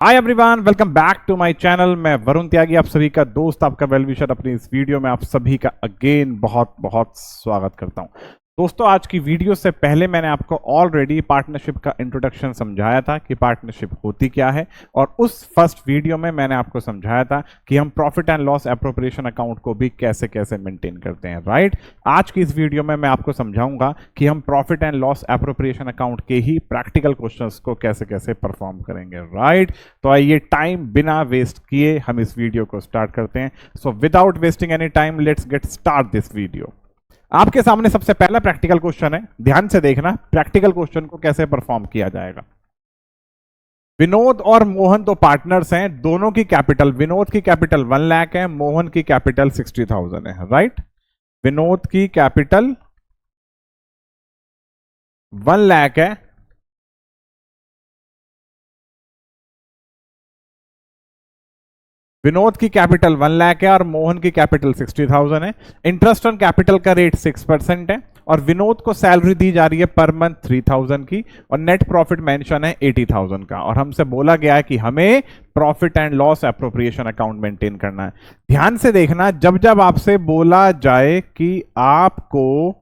Hi everyone, welcome back to my channel. मैं वरुण त्यागी, आप सभी का दोस्त, आपका वेल विशर। अपनी इस वीडियो में आप सभी का अगेन बहुत बहुत स्वागत करता हूं। दोस्तों, आज की वीडियो से पहले मैंने आपको ऑलरेडी पार्टनरशिप का इंट्रोडक्शन समझाया था कि पार्टनरशिप होती क्या है, और उस फर्स्ट वीडियो में मैंने आपको समझाया था कि हम profit and loss appropriation account को भी कैसे कैसे मेंटेन करते हैं, राइट। आज की इस वीडियो में मैं आपको समझाऊंगा कि हम profit and loss appropriation account के ही प्रैक्टिकल क्वेश्चंस को कैसे कैसे परफॉर्म करेंगे, राइट। तो आइए टाइम बिना वेस्ट किए हम इस वीडियो को स्टार्ट करते हैं। So without wasting any time, let's get start this video. आपके सामने सबसे पहला प्रैक्टिकल क्वेश्चन है, ध्यान से देखना प्रैक्टिकल क्वेश्चन को कैसे परफॉर्म किया जाएगा। विनोद और मोहन तो पार्टनर्स हैं, दोनों की कैपिटल, विनोद की कैपिटल 1 लाख है, मोहन की कैपिटल 60,000 है, राइट। विनोद की कैपिटल 1 लाख है, विनोद की कैपिटल 1 लाख है और मोहन की कैपिटल 60,000 है। इंटरेस्ट ऑन कैपिटल का रेट 6% है और विनोद को सैलरी दी जा रही है पर मंथ 3,000 की, और नेट प्रॉफिट मेंशन है 80,000 का, और हमसे बोला गया है कि हमें profit and loss appropriation account maintain करना है। ध्यान से देखना, जब जब आपसे बोला जाए कि आपको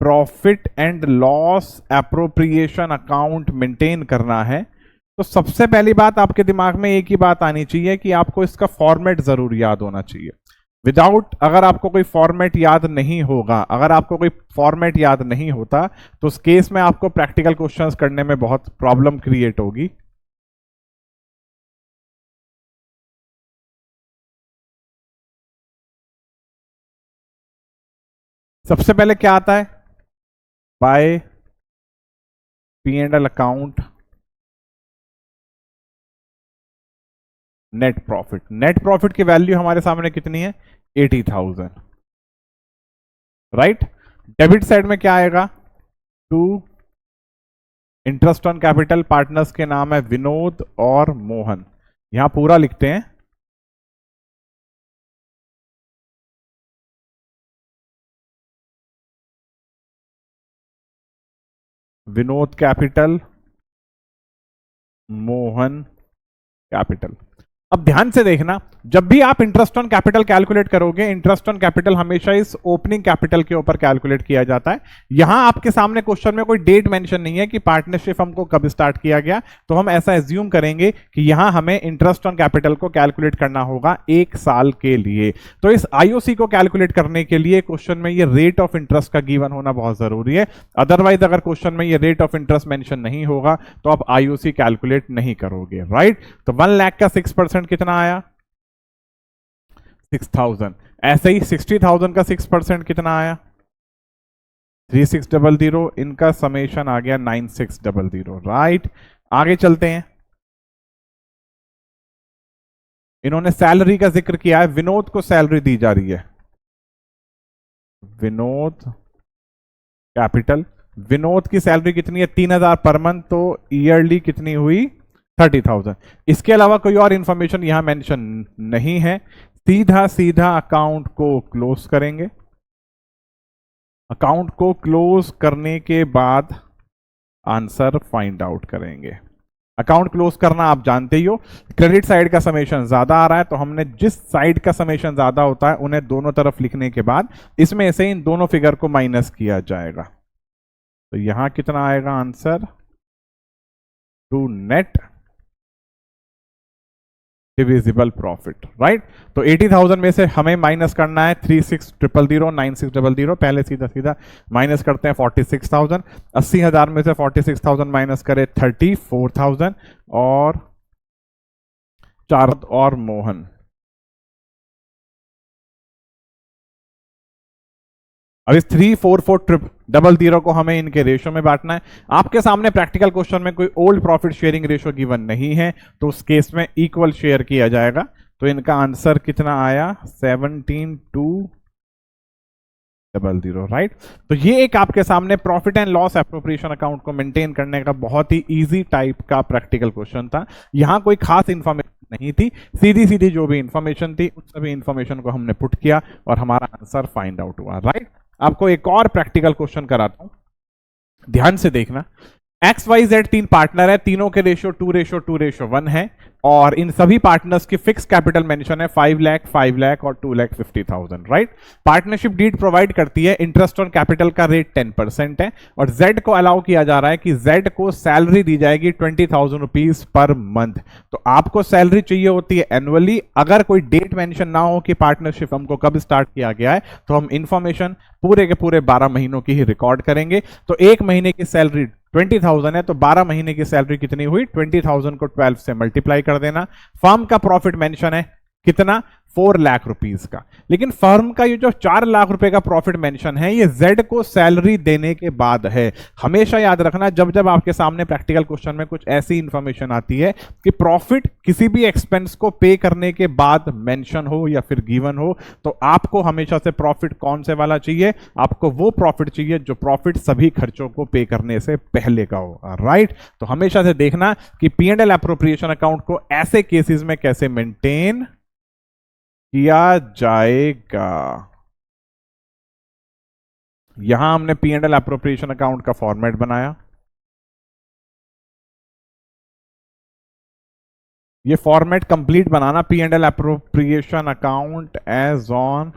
profit and loss appropriation account maintain करना है, तो सबसे पहली बात आपके दिमाग में एक ही बात आनी चाहिए कि आपको इसका फॉर्मेट जरूर याद होना चाहिए। विदाउट, अगर आपको कोई फॉर्मेट याद नहीं होगा, अगर आपको कोई फॉर्मेट याद नहीं होता, तो उस केस में आपको प्रैक्टिकल क्वेश्चंस करने में बहुत प्रॉब्लम क्रिएट होगी। सबसे पहले क्या आता है? By P and L account net profit. Net profit की वैल्यू हमारे सामने कितनी है? 80,000, राइट। डेबिट साइड में क्या आएगा? To interest on capital, partners के नाम है विनोद और मोहन, यहां पूरा लिखते हैं। Vinod capital, Mohan capital. अब ध्यान से देखना, जब भी आप इंटरेस्ट ऑन कैपिटल कैलकुलेट करोगे, इंटरेस्ट ऑन कैपिटल हमेशा इस ओपनिंग कैपिटल के ऊपर कैलकुलेट किया जाता है। यहां आपके सामने क्वेश्चन में कोई डेट मेंशन नहीं है कि पार्टनरशिप हमको कब स्टार्ट किया गया, तो हम ऐसा एज्यूम करेंगे कि यहां हमें इंटरेस्ट ऑन कैपिटल को कैलकुलेट करना होगा 1 साल के लिए। तो इस आईओसी को कैलकुलेट करने के लिए क्वेश्चन में ये रेट ऑफ इंटरेस्ट का गिवन होना बहुत जरूरी है। अदरवाइज अगर क्वेश्चन में ये रेट ऑफ इंटरेस्ट मेंशन नहीं होगा तो आप आईओसी कैलकुलेट नहीं करोगे, राइट। तो 1 लाख का 6% कितना आया? 6,000। ऐसे ही 60,000 का 6% कितना आया? 3600। इनका समेशन आ गया 9600, राइट। आगे चलते हैं। इन्होंने सैलरी का जिक्र किया है, विनोद को सैलरी दी जा रही है, विनोद कैपिटल। विनोद की सैलरी कितनी है? 3,000 पर मंथ, तो ईयरली कितनी हुई? 30,000। इसके अलावा कोई और इंफॉर्मेशन यहां मेंशन नहीं है। सीधा सीधा अकाउंट को क्लोज करेंगे। अकाउंट को क्लोज करने के बाद आंसर फाइंड आउट करेंगे। अकाउंट क्लोज करना आप जानते ही हो, क्रेडिट साइड का समेशन ज्यादा आ रहा है, तो हमने जिस साइड का समेशन ज्यादा होता है उन्हें दोनों तरफ लिखने के बाद इसमें से इन दोनों फिगर को माइनस किया जाएगा। तो यहां कितना आएगा answer? To net divisible profit, right. तो 80,000 में से हमें माइनस करना है 3600, 9600। पहले सीधा सीधा माइनस करते हैं 46,000। 80,000 में से 46,000 माइनस करें 34,000, और 4 और मोहन। अब इस 34400 को हमें इनके रेशियो में बांटना है। आपके सामने प्रैक्टिकल क्वेश्चन में कोई old profit sharing ratio given नहीं है, तो उस केस में इक्वल शेयर किया जाएगा। तो इनका आंसर कितना आया? 17,200, राइट। तो ये एक आपके सामने profit and loss appropriation account को मेंटेन करने का बहुत ही इजी टाइप का प्रैक्टिकल क्वेश्चन था। यहां कोई खास इंफॉर्मेशन नहीं थी, सीधी सीधी जो भी इंफॉर्मेशन थी उस सभी इंफॉर्मेशन को हमने पुट किया और हमारा आंसर फाइंड आउट हुआ, राइट। आपको एक और प्रैक्टिकल क्वेश्चन कराता हूं, ध्यान से देखना। एक्स वाई जेड तीन पार्टनर है, तीनों के रेशियो 2:2:1 है, और इन सभी पार्टनर्स की फिक्स कैपिटल मेंशन है 5 लाख, 5 लाख और 2,50,000, राइट। पार्टनरशिप डीड प्रोवाइड करती है इंटरेस्ट ऑन कैपिटल का रेट 10% है, और जेड को अलाउ किया जा रहा है कि जेड को सैलरी दी जाएगी 20,000 रुपीज पर मंथ। तो आपको सैलरी चाहिए होती है एनुअली। अगर कोई डेट मेंशन ना हो कि पार्टनरशिप हमको कब स्टार्ट किया गया है, तो हम इंफॉर्मेशन पूरे के पूरे 12 महीनों की ही रिकॉर्ड करेंगे। तो एक महीने की सैलरी 20,000 है, तो 12 महीने की सैलरी कितनी हुई, 20,000 को 12 से मल्टीप्लाई कर देना। फर्म का प्रॉफिट मेंशन है कितना, 4 लाख रुपीस का। लेकिन फर्म का ये जो 4 लाख रुपए का प्रॉफिट मेंशन है, ये जेड को सैलरी देने के बाद है। हमेशा याद रखना, जब जब आपके सामने प्रैक्टिकल क्वेश्चन में कुछ ऐसी इंफॉर्मेशन आती है कि प्रॉफिट किसी भी एक्सपेंस को पे करने के बाद मेंशन हो या फिर गिवन हो, तो आपको हमेशा से प्रॉफिट कौन से वाला चाहिए, आपको वो प्रॉफिट चाहिए जो प्रॉफिट सभी खर्चों को पे करने से पहले का हो, राइट। तो हमेशा से देखना कि P&L एप्रोप्रिएशन अकाउंट को ऐसे केसेस में कैसे मेंटेन किया जाएगा। यहां हमने P&L एप्रोप्रिएशन अकाउंट का फॉर्मेट बनाया। ये फॉर्मेट कंप्लीट बनाना, P&L appropriation account as on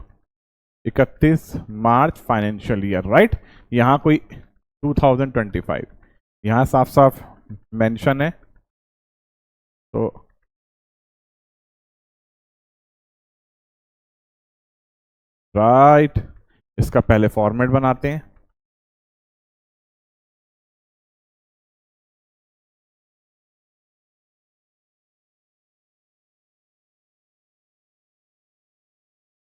31 March financial year, right. यहां कोई 2025 यहां साफ साफ मेंशन है, तो राइट, इसका पहले फॉर्मेट बनाते हैं।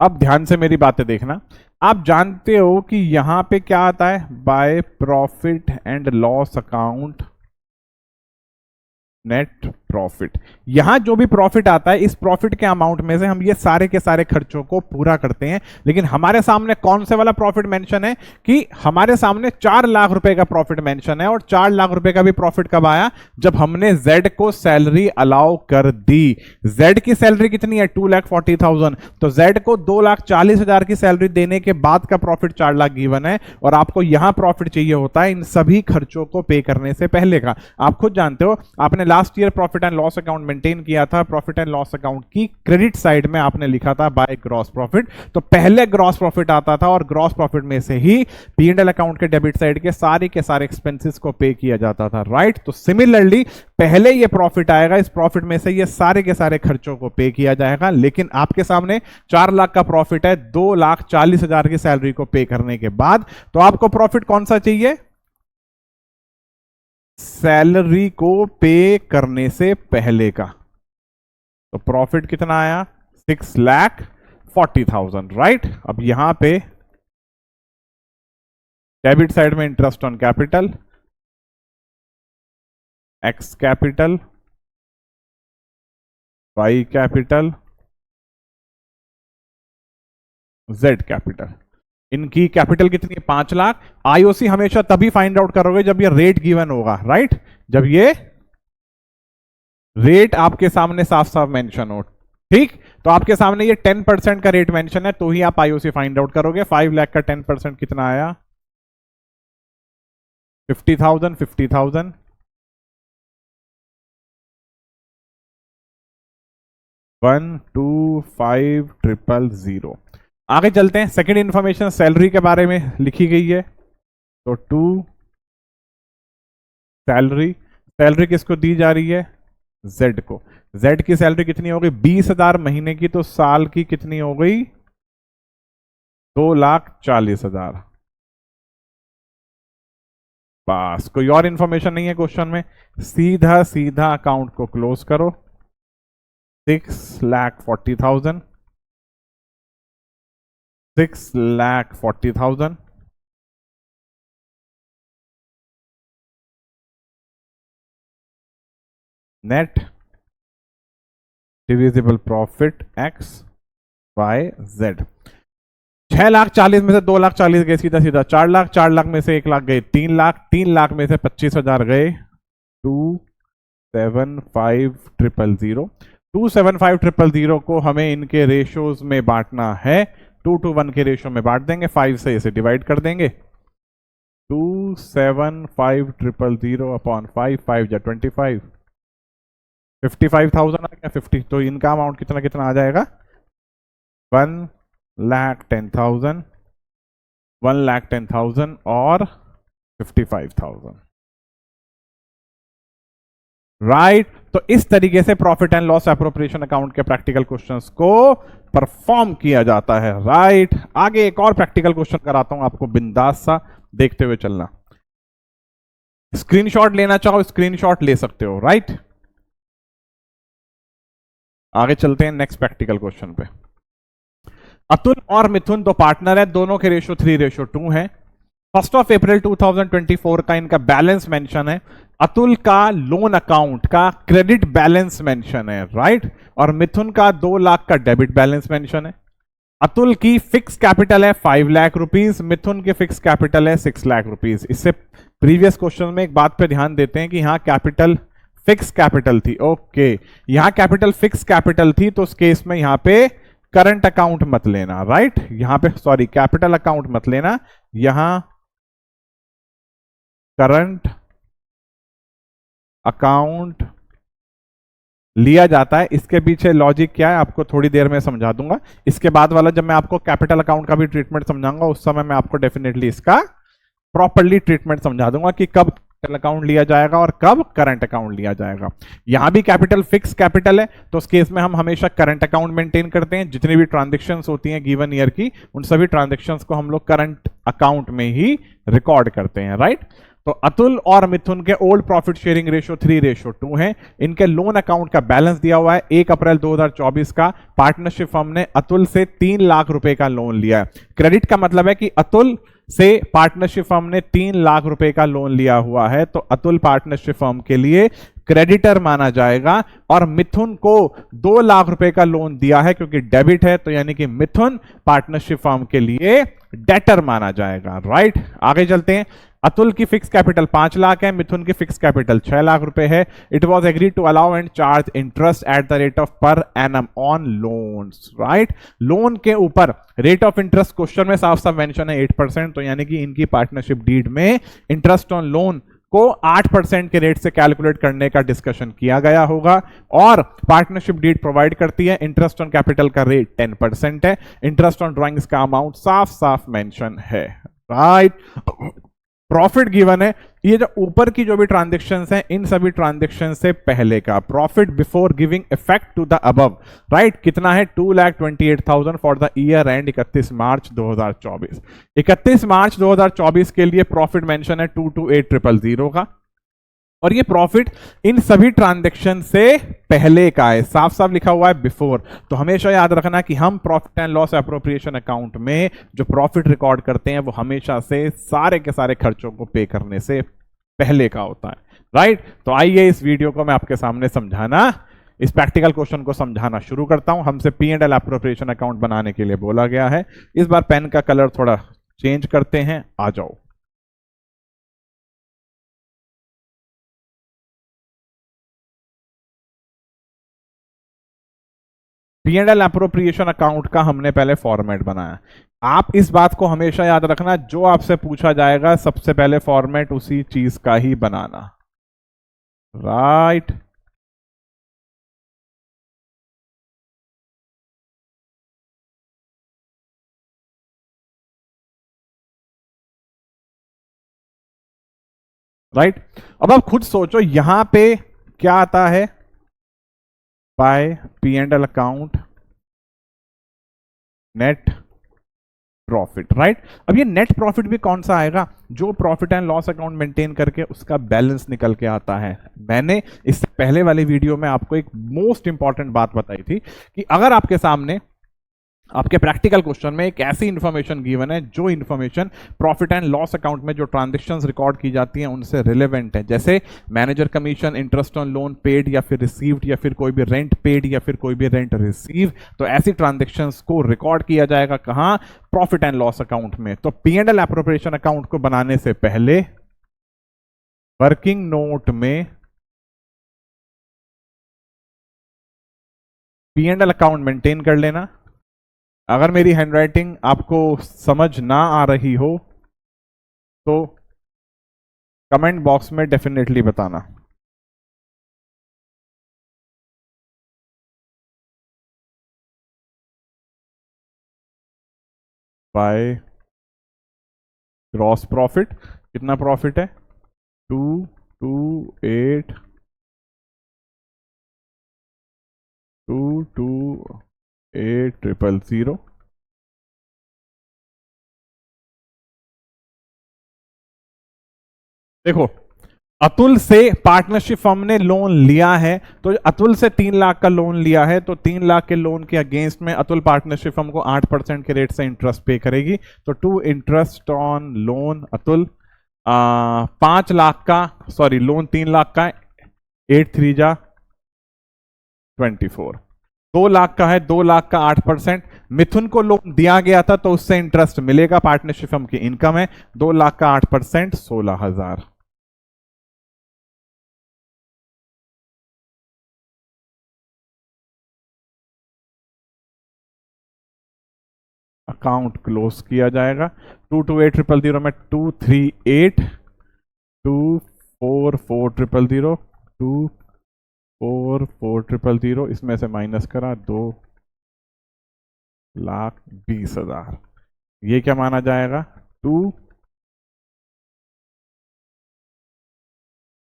अब ध्यान से मेरी बातें देखना। आप जानते हो कि यहां पे क्या आता है, by profit and loss account net profit. यहां जो भी प्रॉफिट आता है, इस प्रॉफिट के अमाउंट में से हम ये सारे के सारे खर्चों को पूरा करते हैं। लेकिन हमारे सामने कौन से वाला प्रॉफिट मेंशन है, कि हमारे सामने 4 लाख रुपए का प्रॉफिट मेंशन है। और 4 लाख रुपए का भी प्रॉफिट कब आया, जब हमने जेड को सैलरी अलाउ कर दी। जेड की सैलरी कितनी है, 2,40,000, तो जेड को 2,40,000 की सैलरी देने के बाद का प्रॉफिट 4 लाख गिवन है, और आपको यहां प्रॉफिट चाहिए होता है इन सभी खर्चों को पे करने से पहले का। आप खुद जानते हो, आपने last year profit and loss account maintain किया था। प्रॉफिट एंड लॉस अकाउंट की क्रेडिट साइड में आपने लिखा था बाय ग्रॉस प्रॉफिट, तो पहले ग्रॉस प्रॉफिट आता था, और ग्रॉस प्रॉफिट में से ही P&L अकाउंट के डेबिट साइड के सारे एक्सपेंसेस को पे किया जाता था, राइट। तो सिमिलरली पहले ये प्रॉफिट आएगा, इस प्रॉफिट में से ये सारे के सारे खर्चों को पे किया जाएगा। लेकिन आपके सामने 4 लाख का प्रॉफिट है 2,40,000 की सैलरी को पे करने के बाद, तो आपको प्रॉफिट कौन सा चाहिए, सैलरी को पे करने से पहले का। तो प्रॉफिट कितना आया, 6,40,000, राइट। अब यहां पे डेबिट साइड में interest on capital, X capital, Y capital, Z capital. इनकी कैपिटल कितनी है, 5 लाख। आईओसी हमेशा तभी फाइंड आउट करोगे जब ये रेट गिवन होगा, राइट, जब ये रेट आपके सामने साफ साफ मेंशन हो, ठीक। तो आपके सामने ये 10% का रेट मेंशन है, तो ही आप आईओसी फाइंड आउट करोगे। 5 लाख का 10% कितना आया, 50,000, 50,000, 125,000। आगे चलते हैं। सेकंड इंफॉर्मेशन सैलरी के बारे में लिखी गई है, तो टू सैलरी, सैलरी किसको दी जा रही है, जेड को। जेड की सैलरी कितनी हो गई, 20,000 महीने की, तो साल की कितनी हो गई, 2,40,000। बस, कोई और इंफॉर्मेशन नहीं है क्वेश्चन में, सीधा सीधा अकाउंट को क्लोज करो। 6,40,000, 6,40,000, net divisible profit X Y Z. 6,40,000 में से 2,40,000 गए सीधा सीधा, 4 लाख, 4 लाख में से 1 लाख गए, 3 लाख, 3 लाख में से 25,000 गए, 275,000। 275,000 को हमें इनके रेशियोज में बांटना है, 2:1 के रेशियो में बांट देंगे, 5 से इसे डिवाइड कर देंगे। 275000 अपॉन 5, 5 या 25, 55,000 आ गया। 50 तो इनका अमाउंट कितना कितना आ जाएगा, 1,10,000, 1,10,000 और 55,000, राइट। तो इस तरीके से profit and loss appropriation account के प्रैक्टिकल क्वेश्चंस को परफॉर्म किया जाता है, राइट। आगे एक और प्रैक्टिकल क्वेश्चन कराता हूं आपको, बिंदास सा देखते हुए चलना। स्क्रीनशॉट लेना चाहो स्क्रीनशॉट ले सकते हो, राइट। आगे चलते हैं नेक्स्ट प्रैक्टिकल क्वेश्चन पे। अतुल और मिथुन दो पार्टनर है, दोनों के रेशो 3:2 है। 1 अप्रैल 2024 का इनका बैलेंस मेंशन है। अतुल का लोन अकाउंट का क्रेडिट बैलेंस मेंशन है, राइट। और मिथुन का 2 लाख का डेबिट बैलेंस मेंशन है। अतुल की फिक्स कैपिटल है 5 लाख रुपीस, मिथुन की फिक्स कैपिटल है 6 लाख रुपीस। इससे प्रीवियस क्वेश्चन में एक बात पे ध्यान देते हैं कि यहां कैपिटल फिक्स कैपिटल थी, ओके। यहां कैपिटल फिक्स कैपिटल थी तो उस केस में यहां पे करंट अकाउंट मत लेना, राइट। यहां पे सॉरी कैपिटल अकाउंट मत लेना, यहां करंट अकाउंट लिया जाता है। इसके पीछे लॉजिक क्या है आपको थोड़ी देर में समझा दूंगा। इसके बाद वाला जब मैं आपको कैपिटल अकाउंट का भी ट्रीटमेंट समझाऊंगा उस समय मैं आपको डेफिनेटली इसका प्रॉपर्ली ट्रीटमेंट समझा दूंगा कि कब कैपिटल अकाउंट लिया जाएगा और कब करंट अकाउंट लिया जाएगा। यहां भी कैपिटल फिक्स कैपिटल है तो उस केस में हम हमेशा करंट अकाउंट मेंटेन करते हैं। जितनी भी ट्रांजेक्शंस होती हैं गिवन ईयर की उन सभी ट्रांजेक्शंस को हम लोग करंट अकाउंट में ही रिकॉर्ड करते हैं, राइट। तो अतुल और मिथुन के ओल्ड प्रॉफिट शेयरिंग रेशो 3:2 है। इनके लोन अकाउंट का बैलेंस दिया हुआ है 1 अप्रैल 2024 का। पार्टनरशिप फर्म ने अतुल से 3 लाख रुपए का लोन लिया है। क्रेडिट का मतलब है कि अतुल से पार्टनरशिप फर्म ने 3 लाख रुपए का लोन लिया हुआ है तो अतुल पार्टनरशिप फर्म के लिए क्रेडिटर माना जाएगा। और मिथुन को 2 लाख रुपए का लोन दिया है क्योंकि डेबिट है तो यानी कि मिथुन पार्टनरशिप फर्म के लिए डेटर माना जाएगा, राइट। आगे चलते हैं। अतुल की फिक्स कैपिटल 5 लाख है, मिथुन की फिक्स कैपिटल 6 लाख रुपए है। It was agree to allow and charge interest at the rate of per annum on loans, right. Loan के ऊपर रेट ऑफ इंटरेस्ट क्वेश्चन में साफ साफ मेंशन है 8%, तो यानी कि इनकी पार्टनरशिप डीड में इंटरेस्ट ऑन लोन को 8% के रेट से कैलकुलेट करने का डिस्कशन किया गया होगा। और पार्टनरशिप डीड प्रोवाइड करती है इंटरेस्ट ऑन कैपिटल का रेट 10% है। इंटरेस्ट ऑन ड्राइंग्स का अमाउंट साफ साफ मेंशन है, राइट। प्रॉफिट गिवन है। ये जो ऊपर की जो भी ट्रांजेक्शंस हैं इन सभी ट्रांजेक्शन से पहले का profit before giving effect to the above, right, कितना है 2,28,000 for the year end 31 March 2024। 31 March 2024 के लिए प्रॉफिट मेंशन है 228,000 का। और ये प्रॉफिट इन सभी ट्रांजैक्शन से पहले का है, साफ साफ लिखा हुआ है बिफोर। तो हमेशा याद रखना कि हम profit and loss appropriation account में जो प्रॉफिट रिकॉर्ड करते हैं वो हमेशा से सारे के सारे खर्चों को पे करने से पहले का होता है, राइट। तो आइए इस वीडियो को मैं आपके सामने समझाना, इस प्रैक्टिकल क्वेश्चन को समझाना शुरू करता हूं। हमसे P&L एप्रोप्रिएशन अकाउंट बनाने के लिए बोला गया है। इस बार पेन का कलर थोड़ा चेंज करते हैं, आ जाओ। P&L एप्रोप्रिएशन अकाउंट का हमने पहले फॉर्मेट बनाया। आप इस बात को हमेशा याद रखना, जो आपसे पूछा जाएगा सबसे पहले फॉर्मेट उसी चीज का ही बनाना, राइट। राइट। अब आप खुद सोचो यहां पे क्या आता है, by P&L account net profit, right. अब ये नेट प्रॉफिट भी कौन सा आएगा, जो profit and loss account maintain करके उसका बैलेंस निकल के आता है। मैंने इससे पहले वाले वीडियो में आपको एक मोस्ट इंपॉर्टेंट बात बताई थी कि अगर आपके सामने आपके प्रैक्टिकल क्वेश्चन में एक ऐसी इंफॉर्मेशन गिवन है जो information profit and loss account में जो ट्रांजैक्शंस रिकॉर्ड की जाती हैं उनसे रिलेवेंट है, जैसे manager commission, interest on loan paid या फिर रिसीव्ड, या फिर कोई भी रेंट पेड या फिर कोई भी रेंट रिसीव, तो ऐसी ट्रांजैक्शंस को रिकॉर्ड किया जाएगा कहां, प्रॉफिट एंड लॉस अकाउंट में। तो P&L एप्रोप्रिएशन अकाउंट को बनाने से पहले वर्किंग नोट में P&L अकाउंट मेंटेन कर लेना। अगर मेरी हैंडराइटिंग आपको समझ ना आ रही हो तो कमेंट बॉक्स में डेफिनेटली बताना। बाय ग्रॉस प्रॉफिट, कितना प्रॉफिट है? 228 228,000। देखो, अतुल से पार्टनरशिप फर्म ने लोन लिया है, तो अतुल से 3 लाख का लोन लिया है, तो 3 लाख के लोन के अगेंस्ट में अतुल पार्टनरशिप फर्म को 8% के रेट से इंटरेस्ट पे करेगी। तो to interest on loan Atul 5 lakh का, सॉरी लोन 3 लाख का, 8 3 जा 24, 2 लाख का है, 2 लाख का 8%। मिथुन को लोन दिया गया था तो उससे इंटरेस्ट मिलेगा, पार्टनरशिप फर्म की इनकम है, 2 लाख का 8% 16,000। अकाउंट क्लोज किया जाएगा। 228,000 में 238 244,000 244,000 इसमें से माइनस करा 2,20,000। ये क्या माना जाएगा? 2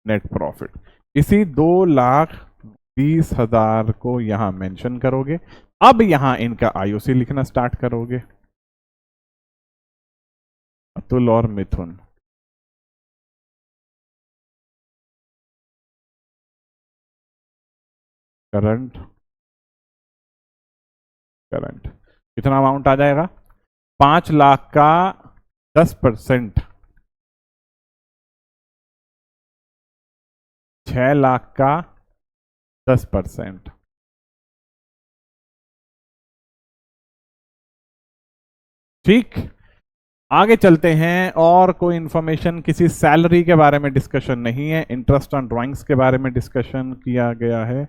नेट प्रॉफिट। इसी 2,20,000 को यहां मेंशन करोगे। अब यहां इनका आईओसी लिखना स्टार्ट करोगे, अतुल और मिथुन। करंट कितना अमाउंट आ जाएगा? 5 लाख का 10%, 6 लाख का 10%। ठीक, आगे चलते हैं। और कोई इंफॉर्मेशन, किसी सैलरी के बारे में डिस्कशन नहीं है। इंटरेस्ट ऑन ड्राइंग्स के बारे में डिस्कशन किया गया है।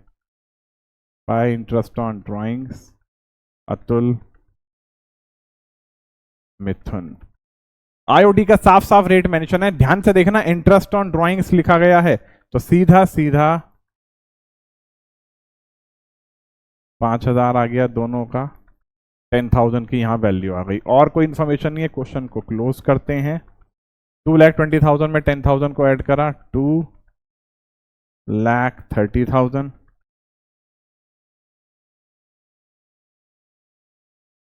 Bye interest on drawings Atul Mithun. IOD का साफ साफ रेट मेंशन है, ध्यान से देखना। इंटरेस्ट ऑन ड्राइंग्स लिखा गया है तो सीधा सीधा 5,000 आ गया दोनों का, 10,000 की यहां वैल्यू आ गई। और कोई इंफॉर्मेशन नहीं है, क्वेश्चन को क्लोज करते हैं। 2,20,000 में 10,000 को ऐड करा, 2,30,000।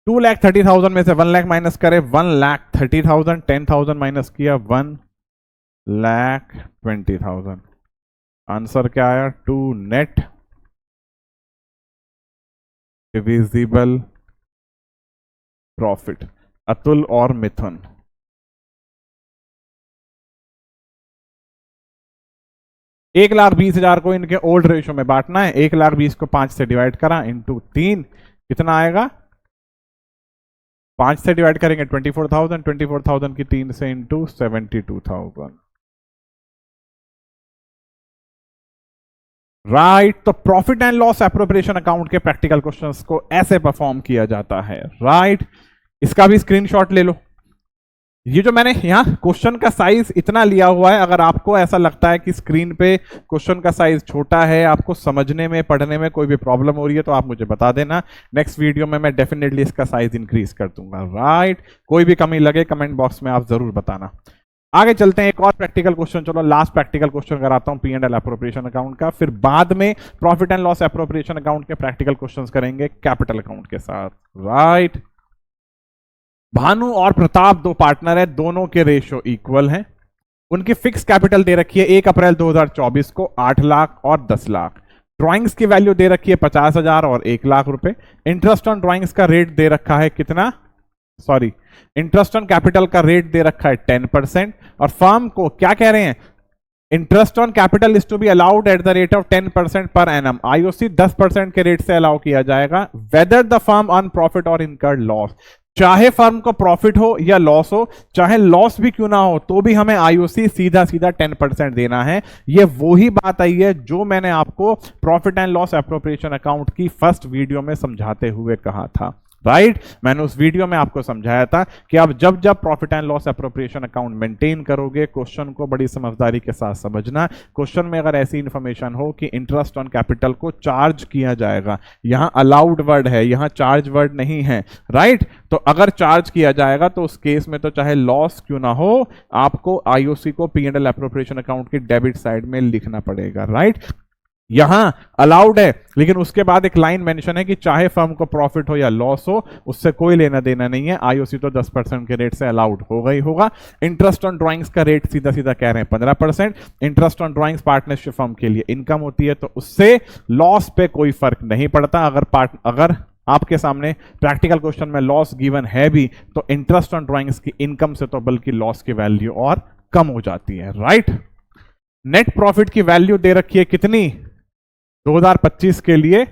2,30,000 में से 1 लाख माइनस करे, 1,30,000। 10,000 माइनस किया, 1,20,000। आंसर क्या आया? 2 नेट डिविजिबल प्रॉफिट अतुल और मिथुन। एक 1,20,000 को इनके ओल्ड रेशियो में बांटना है। 1,20,000 को 5 से डिवाइड करा इंटू 3, कितना आएगा? 5 से डिवाइड करेंगे 24,000, 24,000 की 3 से इंटू 72,000। राइट, तो profit and loss appropriation account के प्रैक्टिकल क्वेश्चंस को ऐसे परफॉर्म किया जाता है। राइट, इसका भी स्क्रीनशॉट ले लो। ये जो मैंने यहां क्वेश्चन का साइज इतना लिया हुआ है, अगर आपको ऐसा लगता है कि स्क्रीन पे क्वेश्चन का साइज छोटा है, आपको समझने में पढ़ने में कोई भी प्रॉब्लम हो रही है, तो आप मुझे बता देना। नेक्स्ट वीडियो में मैं डेफिनेटली इसका साइज इंक्रीज कर दूंगा। राइट, कोई भी कमी लगे कमेंट बॉक्स में आप जरूर बताना। आगे चलते हैं, एक और प्रैक्टिकल क्वेश्चन। चलो लास्ट प्रैक्टिकल क्वेश्चन कराता हूं P&L एप्रोप्रिएशन अकाउंट का, फिर बाद में profit and loss appropriation account के प्रैक्टिकल क्वेश्चंस करेंगे कैपिटल अकाउंट के साथ। राइट, भानु और प्रताप 2 पार्टनर है, दोनों के रेशियो इक्वल हैं। उनकी फिक्स कैपिटल दे रखी है 1 अप्रैल 2024 को 8 लाख और 10 लाख। ड्राइंग्स की वैल्यू दे रखी है 50,000 और 1 लाख रुपए। इंटरेस्ट ऑन ड्राइंग्स का रेट दे रखा है कितना? सॉरी, इंटरेस्ट ऑन कैपिटल का रेट दे रखा है 10%। और फर्म को क्या कह रहे हैं? Interest on capital is to be allowed at the rate of 10% per annum. IOC 10% के रेट से अलाउ किया जाएगा। Whether the firm earn profit और इनकर्ड लॉस, चाहे फर्म को प्रॉफिट हो या लॉस हो, चाहे लॉस भी क्यों ना हो, तो भी हमें आईओसी सीधा सीधा 10% देना है। ये वही बात आई है जो मैंने आपको profit and loss appropriation account की फर्स्ट वीडियो में समझाते हुए कहा था। राइट मैंने उस वीडियो में आपको समझाया था कि आप जब जब profit and loss appropriation account maintain करोगे, क्वेश्चन को बड़ी समझदारी के साथ समझना। क्वेश्चन में अगर ऐसी इंफॉर्मेशन हो कि इंटरेस्ट ऑन कैपिटल को चार्ज किया जाएगा, यहां अलाउड वर्ड है, यहां चार्ज वर्ड नहीं है, राइट तो अगर चार्ज किया जाएगा तो उस केस में तो चाहे लॉस क्यों ना हो, आपको आईओसी को P and L appropriation account की डेबिट साइड में लिखना पड़ेगा, राइट यहां अलाउड है, लेकिन उसके बाद एक लाइन मेंशन है कि चाहे फर्म को प्रॉफिट हो या लॉस हो, उससे कोई लेना देना नहीं है, आईओसी तो 10% के रेट से अलाउड होगा ही होगा। इंटरेस्ट ऑन ड्राइंग्स का रेट सीधा सीधा कह रहे हैं 15%। Interest on drawings partnership firm के लिए इनकम होती है, तो उससे लॉस पे कोई फर्क नहीं पड़ता। अगर आपके सामने प्रैक्टिकल क्वेश्चन में लॉस गिवन है भी, तो इंटरेस्ट ऑन ड्राइंग्स की इनकम से तो बल्कि लॉस की वैल्यू और कम हो जाती है, राइट। नेट प्रॉफिट की वैल्यू दे रखी है कितनी 2025 के लिए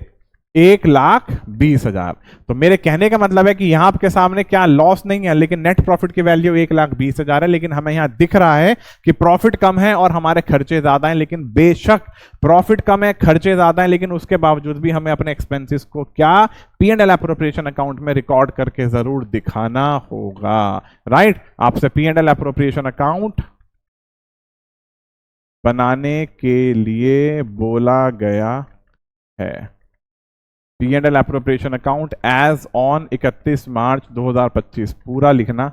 1,20,000। तो मेरे कहने का मतलब है कि यहां आपके सामने क्या लॉस नहीं है, लेकिन नेट प्रॉफिट की वैल्यू 1,20,000 है, लेकिन हमें यहां दिख रहा है कि प्रॉफिट कम है और हमारे खर्चे ज्यादा हैं। लेकिन बेशक प्रॉफिट कम है, खर्चे ज्यादा हैं, लेकिन उसके बावजूद भी हमें अपने एक्सपेंसेस को क्या P and L appropriation account में रिकॉर्ड करके जरूर दिखाना होगा, राइट आपसे P and L appropriation account बनाने के लिए बोला गया है। P and L appropriation account as on 31 March 2025 पूरा लिखना।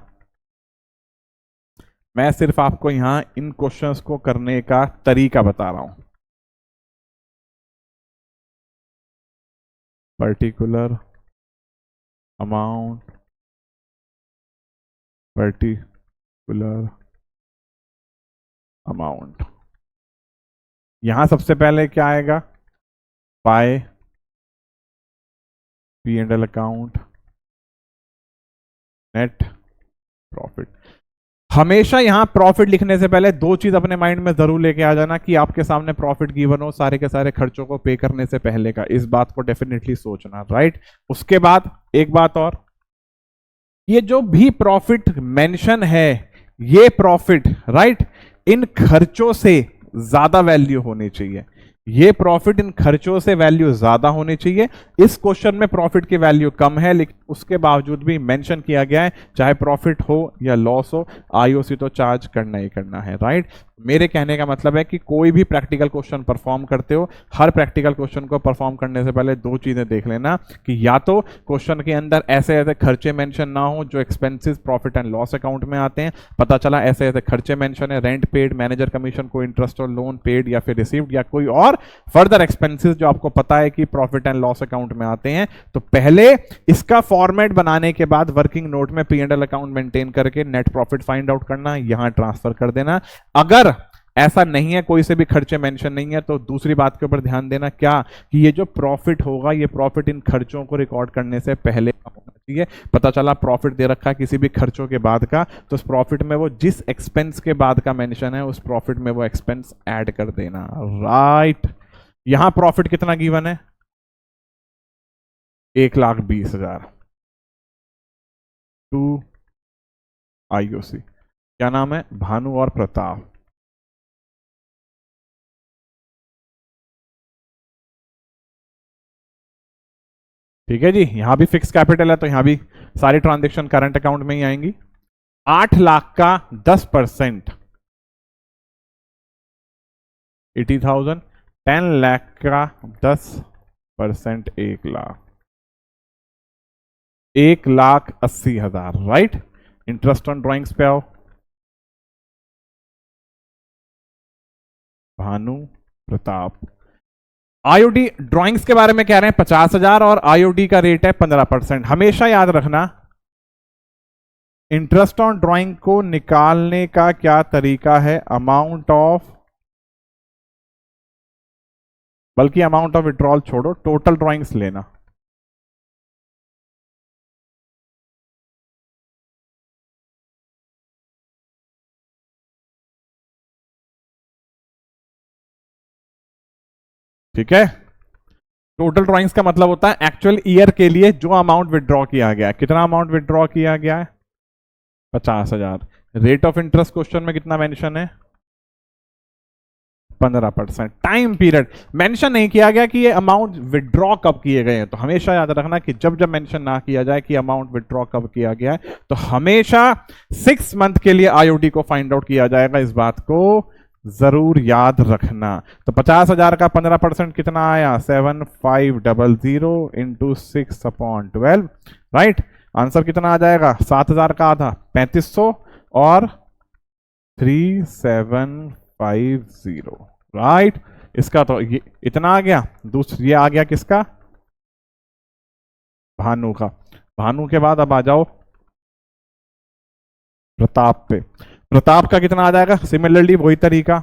मैं सिर्फ आपको यहां इन क्वेश्चंस को करने का तरीका बता रहा हूं। पर्टिकुलर अमाउंट, पर्टिकुलर अमाउंट, यहां सबसे पहले क्या आएगा, by P and L account net profit. हमेशा यहां प्रॉफिट लिखने से पहले दो चीज अपने माइंड में जरूर लेके आ जाना कि आपके सामने प्रॉफिट गिवन हो सारे के सारे खर्चों को पे करने से पहले का, इस बात को डेफिनेटली सोचना, राइट। उसके बाद एक बात और, ये जो भी प्रॉफिट मेंशन है, ये प्रॉफिट राइट इन खर्चों से ज्यादा वैल्यू होनी चाहिए। ये प्रॉफिट इन खर्चों से वैल्यू ज्यादा होनी चाहिए। इस क्वेश्चन में प्रॉफिट की वैल्यू कम है, लेकिन उसके बावजूद भी मेंशन किया गया है चाहे प्रॉफिट हो या लॉस हो, आईओसी तो चार्ज करना ही करना है, राइट। मेरे कहने का मतलब है कि कोई भी प्रैक्टिकल क्वेश्चन परफॉर्म करते हो, हर प्रैक्टिकल क्वेश्चन को परफॉर्म करने से पहले दो चीजें देख लेना कि या तो क्वेश्चन के अंदर ऐसे ऐसे खर्चे मेंशन ना हो जो expenses profit and loss account में आते हैं। पता चला ऐसे ऐसे खर्चे मेंशन है, रेंट पेड, मैनेजर कमीशन, कोई इंटरेस्ट और लोन पेड, या फिर रिसीव्ड, या कोई और फर्दर एक्सपेंसेस जो आपको पता है कि प्रॉफिट एंड लॉस अकाउंट में आते हैं। तो पहले इसका फॉर्मेट बनाने के बाद वर्किंग नोट में P and L account maintain करके नेट प्रॉफिट फाइंड आउट करना, यहां ट्रांसफर कर देना। अगर ऐसा नहीं है, कोई से भी खर्चे मेंशन नहीं है, तो दूसरी बात के ऊपर ध्यान देना क्या, कि ये जो प्रॉफिट होगा ये प्रॉफिट इन खर्चों को रिकॉर्ड करने से पहले होना चाहिए। पता चला प्रॉफिट दे रखा है किसी भी खर्चों के बाद का, तो उस प्रॉफिट में वो जिस एक्सपेंस के बाद का मेंशन है उस प्रॉफिट में वो एक्सपेंस ऐड कर देना, राइट। यहां प्रॉफिट कितना गिवन है 1,20,000 टू आईओसी, क्या नाम है, भानु और प्रताप। ठीक है जी, यहां भी फिक्स कैपिटल है तो यहां भी सारी ट्रांजेक्शन करंट अकाउंट में ही आएंगी। 8 लाख का 10% 80,000, 10 लाख का 10% 1 lakh, 1,80,000, right. Interest on drawings पे आओ, भानु प्रताप। आईओडी ड्राइंग्स के बारे में कह रहे हैं 50,000 और आईओडी का रेट है 15%। हमेशा याद रखना इंटरेस्ट ऑन ड्राइंग को निकालने का क्या तरीका है, अमाउंट ऑफ, बल्कि अमाउंट ऑफ विड्रॉल छोड़ो, टोटल ड्राइंग्स लेना। ठीक है, टोटल ड्राइंग्स का मतलब होता है एक्चुअल ईयर के लिए जो अमाउंट विड्रॉ किया गया है। कितना अमाउंट विड्रॉ किया गया है 50,000। रेट ऑफ इंटरेस्ट क्वेश्चन में कितना मेंशन है 15%। टाइम पीरियड मेंशन नहीं किया गया कि ये अमाउंट विड्रॉ कब किए गए हैं, तो हमेशा याद रखना कि जब जब मेंशन ना किया जाए कि अमाउंट विड्रॉ कब किया गया है, तो हमेशा 6 मंथ के लिए आईओडी को फाइंड आउट किया जाएगा। इस बात को जरूर याद रखना। तो 50,000 का 15% कितना आया, 7500 इंटू 6/12, राइट। आंसर कितना आ जाएगा, 7,000 का आधा 3500 और 3750, राइट। इसका तो ये इतना आ गया। दूसरा ये आ गया किसका, भानु का। भानु के बाद अब आ जाओ प्रताप पे। प्रताप का कितना आ जाएगा, सिमिलरली वही तरीका,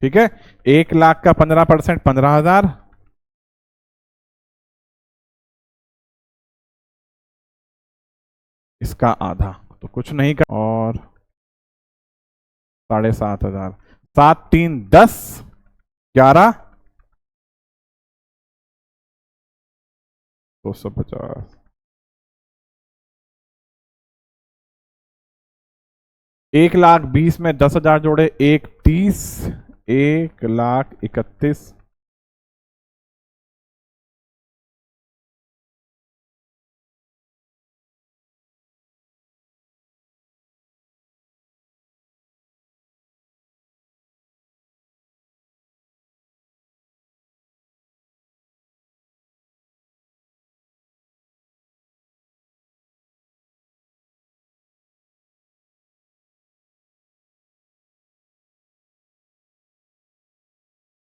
ठीक है। 1,00,000 का 15% 15,000, इसका आधा तो कुछ नहीं कर, और 7,500, 7 3 10 11 250, 1,20,000 में 10,000 जोड़े 1,30, 1,31,000,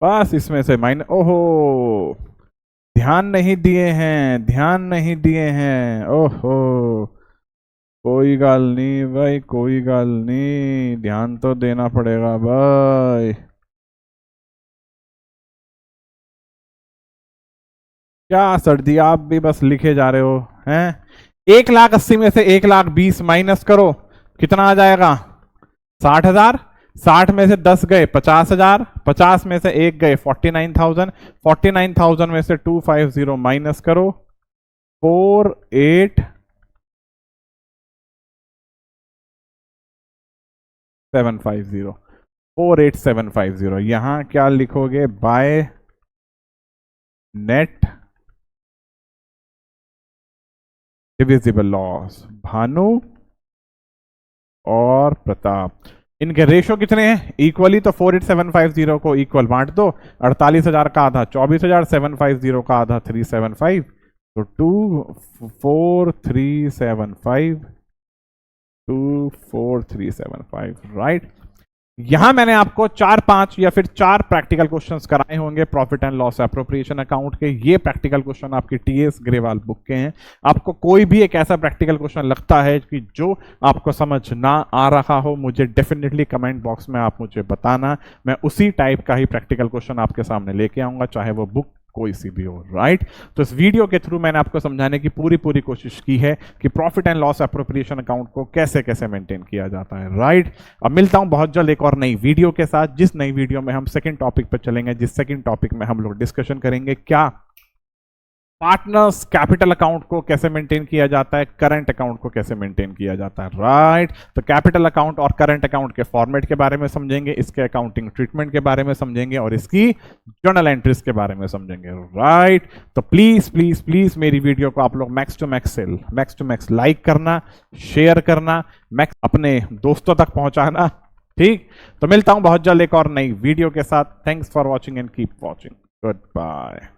बस इसमें से माइनस। ओहो, ध्यान नहीं दिए हैं, ध्यान नहीं दिए हैं, ओहो। कोई गल नहीं भाई, कोई गल नहीं, ध्यान तो देना पड़ेगा भाई। क्या सर्दी, आप भी बस लिखे जा रहे हो हैं। 1,80,000 में से 1,20,000 माइनस करो, कितना आ जाएगा, 60,000। 60 में से 10 गए 50,000, 50 में से 1 गए 49,000, 49,000 में से 250 माइनस करो, 48,750, 48,750। यहां क्या लिखोगे, by net divisible loss, Bhanu और प्रताप। इनके रेशो कितने हैं, इक्वली, तो 48,750 को इक्वल बांट दो। 48,000 का आधा 24,000, 750 का आधा 375, तो 24375, 24375, राइट। यहां मैंने आपको 4-5 या फिर 4 प्रैक्टिकल क्वेश्चंस कराए होंगे profit and loss appropriation account के। ये प्रैक्टिकल क्वेश्चन आपकी टीएस ग्रेवाल बुक के हैं। आपको कोई भी एक ऐसा प्रैक्टिकल क्वेश्चन लगता है कि जो आपको समझ ना आ रहा हो, मुझे डेफिनेटली कमेंट बॉक्स में आप मुझे बताना। मैं उसी टाइप का ही प्रैक्टिकल क्वेश्चन आपके सामने लेके आऊंगा, चाहे वो बुक कोई सी भी हो, राइट। तो इस वीडियो के थ्रू मैंने आपको समझाने की पूरी कोशिश की है कि profit and loss appropriation account को कैसे कैसे मेंटेन किया जाता है, राइट। अब मिलता हूं बहुत जल्द एक और नई वीडियो के साथ, जिस नई वीडियो में हम सेकंड टॉपिक पर चलेंगे, जिस सेकंड टॉपिक में हम लोग डिस्कशन करेंगे क्या पार्टनर्स कैपिटल अकाउंट को कैसे मेंटेन किया जाता है, करंट अकाउंट को कैसे मेंटेन किया जाता है, राइट। तो कैपिटल अकाउंट और करंट अकाउंट के फॉर्मेट के बारे में समझेंगे, इसके अकाउंटिंग ट्रीटमेंट के बारे में समझेंगे और इसकी जर्नल एंट्रीज के बारे में समझेंगे, राइट। तो प्लीज प्लीज प्लीज मेरी वीडियो को आप लोग मैक्स टू मैक्स लाइक करना, शेयर करना, मैक्स अपने दोस्तों तक पहुंचाना, ठीक। तो मिलता हूं बहुत जल्द एक और नई वीडियो के साथ। Thanks for watching and keep watching, good bye.